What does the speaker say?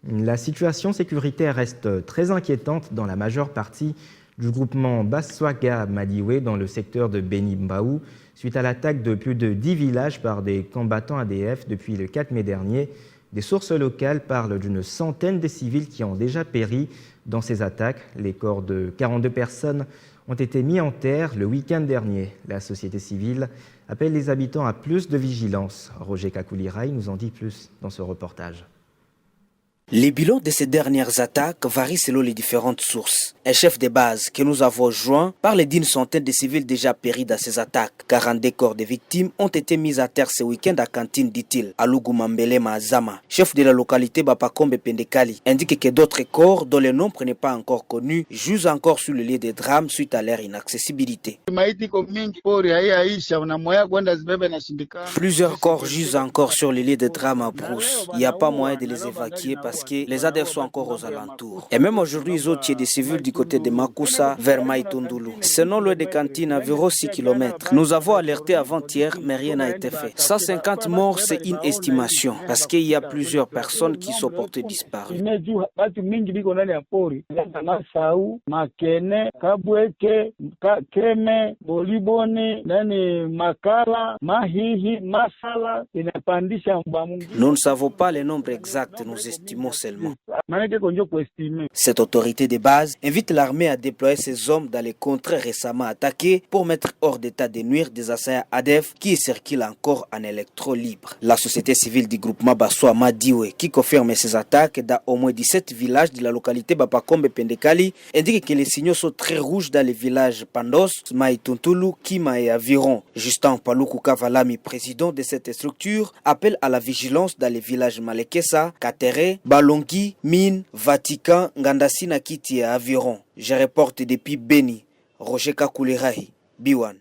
La situation sécuritaire reste très inquiétante dans la majeure partie du groupement Baswaga Madiwe dans le secteur de Beni Mbau suite à l'attaque de plus de 10 villages par des combattants ADF depuis le 4 mai dernier. Des sources locales parlent d'une centaine de civils qui ont déjà péri dans ces attaques. Les corps de 42 personnes ont été mis en terre le week-end dernier. La société civile appelle les habitants à plus de vigilance. Roger Kakulirai nous en dit plus dans ce reportage. Les bilans de ces dernières attaques varient selon les différentes sources. Un chef de base que nous avons joint parle d'une centaine de civils déjà péris dans ces attaques. 42 corps de victimes ont été mis à terre ce week-end à Kantine, dit-il. Alugumambele Mazama, chef de la localité Bapakombe Pendekali, indique que d'autres corps, dont le nombre n'est pas encore connu, jusent encore sur le lieu des drames suite à leur inaccessibilité. Plusieurs corps jusent encore sur le lieu des drames à Brousse. Il n'y a pas moyen de les évacuer parce que les ADF sont encore aux alentours. Et même aujourd'hui, ils ont tué des civils du côté de Makusa vers Maïtondoulou. Sinon, loin de Kantine, environ 6 km. Nous avons alerté avant-hier, mais rien n'a été fait. 150 morts, c'est une estimation, parce qu'il y a plusieurs personnes qui sont portées disparues. Nous ne savons pas le nombre exact, nous estimons seulement. Cette autorité de base invite l'armée à déployer ses hommes dans les contrées récemment attaquées pour mettre hors d'état de nuire des assaillants ADF qui circulent encore en électro libre. La société civile du groupement Baswa Madiwe, qui confirme ces attaques dans au moins 17 villages de la localité Bapakombe Pendekali, indique que les signaux sont très rouges dans les villages Pandos, Maïtontulu, Kima et Aviron. Justin Paluku Kavalami, président de cette structure, appelle à la vigilance dans les villages Malekesa, Katere, Balongi, Mine, Vatican, Ngandasina Kiti et Aviron. Je reporte depuis Beni, Roger Kakulirai, Biwan.